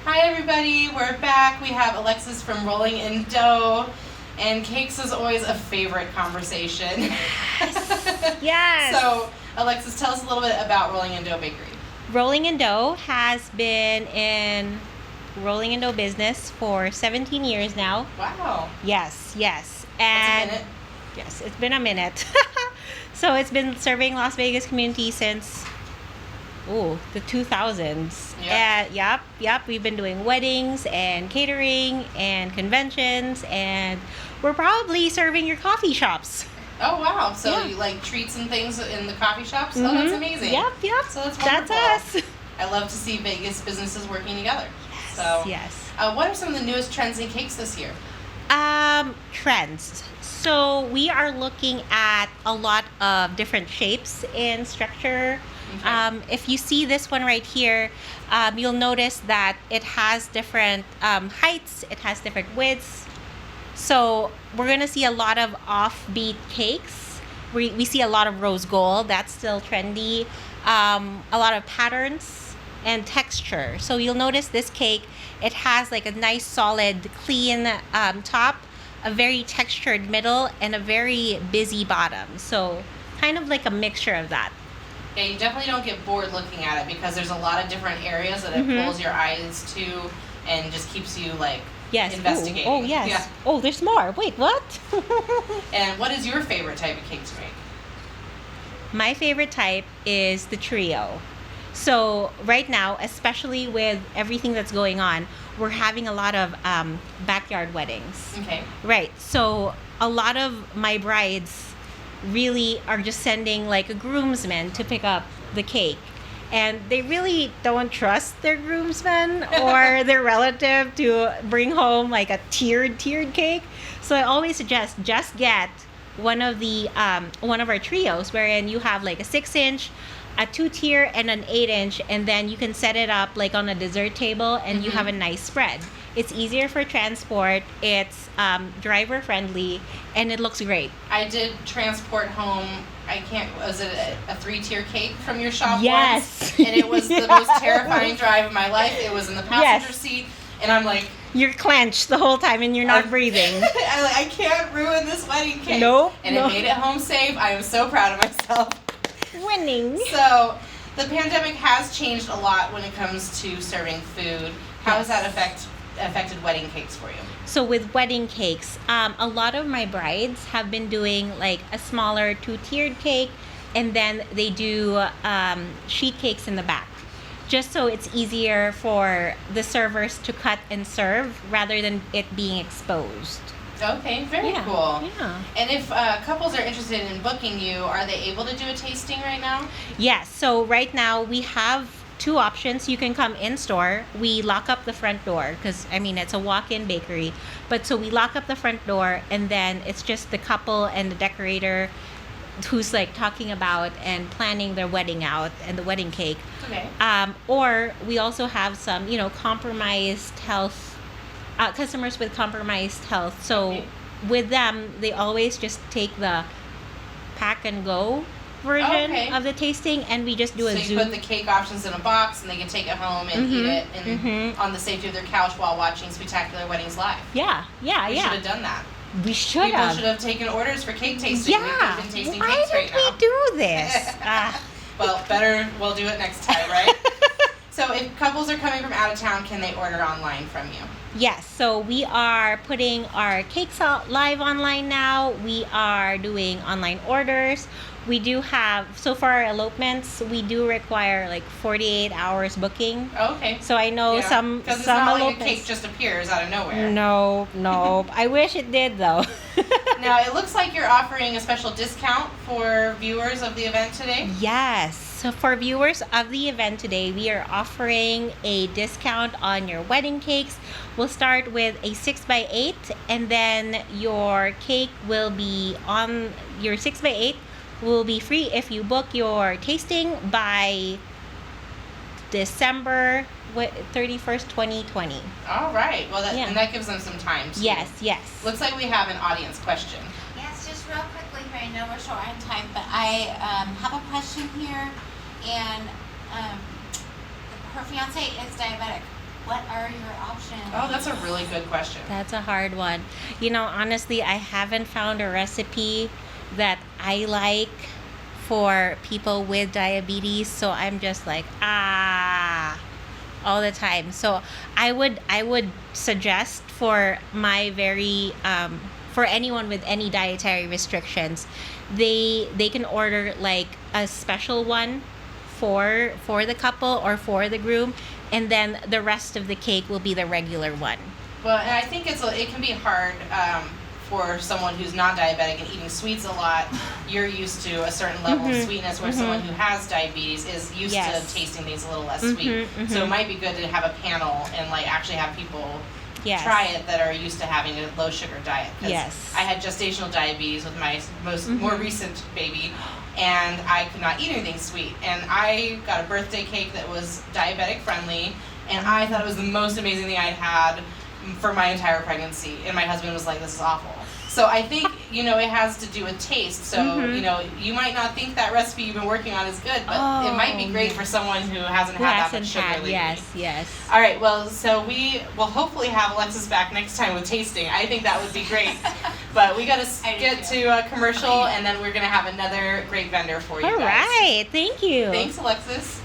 Hi everybody, we're back. We have Alexis from Rolling in Dough, and cakes is always a favorite conversation. Yes. So, Alexis, tell us a little bit about Rolling in Dough Bakery. Rolling in Dough has been in rolling in dough business for 17 years now. Wow. Yes. That's And a minute. yes, it's been a minute. So it's been serving Las Vegas community since the 2000s. Yep. Yep. We've been doing weddings and catering and conventions, and we're probably serving your coffee shops. Oh wow! So Yeah. you like treats and things in the coffee shops? Oh, that's amazing. Yep. So that's That's wonderful. us. I love to see Vegas businesses working together. So, Yes. what are some of the newest trends in cakes this year? Trends. So we are looking at a lot of different shapes and structure. Okay. If you see this one right here, you'll notice that it has different heights, it has different widths. So we're gonna see a lot of offbeat cakes. We see a lot of rose gold, that's still trendy. A lot of patterns and texture. So you'll notice this cake, it has like a nice solid clean top, a very textured middle, and a very busy bottom. So kind of like a mixture of that. Yeah, you definitely don't get bored looking at it because there's a lot of different areas that it pulls your eyes to and just keeps you like Yes. investigating. Oh, yes. Yeah. Oh, there's more. Wait, what? And what is your favorite type of cake to make? My favorite type is the trio. So right now, especially with everything that's going on, we're having a lot of backyard weddings. Okay. Right. So a lot of my brides really are just sending like a groomsman to pick up the cake. And they really don't trust their groomsmen or their relative to bring home like a tiered cake. So I always suggest just get one of our trios wherein you have like a 6-inch, a 2-tier, and an 8-inch, and then you can set it up like on a dessert table and you have a nice spread. It's easier for transport, it's driver friendly, and it looks great. I did transport home, was it a 3-tier cake from your shop Yes. once? And it was the most terrifying drive of my life. It was in the passenger seat, and I'm like, You're clenched the whole time and you're not breathing. I can't ruin this wedding cake. Nope. And it made it home safe. I am so proud of myself. Winning. So, the pandemic has changed a lot when it comes to serving food. How has that affected wedding cakes for you? So with wedding cakes, a lot of my brides have been doing like a smaller 2-tiered cake, and then they do sheet cakes in the back, just so it's easier for the servers to cut and serve rather than it being exposed. Okay, very cool. Yeah. And if couples are interested in booking you, are they able to do a tasting right now? Yes. So right now we have 2 options. You can come in store. We lock up the front door because it's a walk-in bakery. But so we lock up the front door, and then it's just the couple and the decorator who's like talking about and planning their wedding out and the wedding cake. Okay. Or we also have some, compromised health customers with compromised health. So with them, they always just take the pack and go version of the tasting, and we just do a So you Zoom. put the cake options in a box, and they can take it home and eat it and on the safety of their couch while watching Spectacular Weddings Live. Yeah. We should have done that. We should People have. should have taken orders for cake tasting. Yeah. We've been tasting Why cakes right did now. we do this? Well, we'll do it next time, right? So if couples are coming from out of town, can they order online from you? Yes, so we are putting our cakes out live online now. We are doing online orders. We do have, so for our elopements, we do require like 48 hours booking. Oh, okay. So I know some Because it's some not like a elopements. cake just appears out of nowhere. No. I wish it did though. Now, it looks like you're offering a special discount for viewers of the event today. Yes. So for viewers of the event today, we are offering a discount on your wedding cakes. We'll start with a 6x8, and then your cake will be on your 6x8 will be free if you book your tasting by December 31st, 2020. All right. Well, Yeah. that gives them some time too. Yes. Looks like we have an audience question. Yes, just real quickly here. I know we're short on time, but I have a question here. And her fiance is diabetic. what are your options? Oh, that's a really good question. That's a hard one. You know, honestly, I haven't found a recipe that I like for people with diabetes, so I'm just like, all the time. So I would suggest for my very for anyone with any dietary restrictions, they can order like a special one for the couple or for the groom, and then the rest of the cake will be the regular one. Well, and I think it can be hard for someone who's not diabetic and eating sweets a lot. You're used to a certain level of sweetness, where someone who has diabetes is used to tasting things a little less sweet. So it might be good to have a panel and like actually have people try it that are used to having a low sugar diet. 'Cause I had gestational diabetes with my more recent baby, and I could not eat anything sweet. And I got a birthday cake that was diabetic friendly, and I thought it was the most amazing thing I'd had for my entire pregnancy. And my husband was like, "This is awful." So I think, you know, it has to do with taste. So, you know, you might not think that recipe you've been working on is good, but it might be great for someone who hasn't had that much sugar lately. Yes. All right, well, so we will hopefully have Alexis back next time with tasting. I think that would be great. But we got to get to a commercial, and then we're going to have another great vendor for you guys. All right. Thank you. Thanks, Alexis.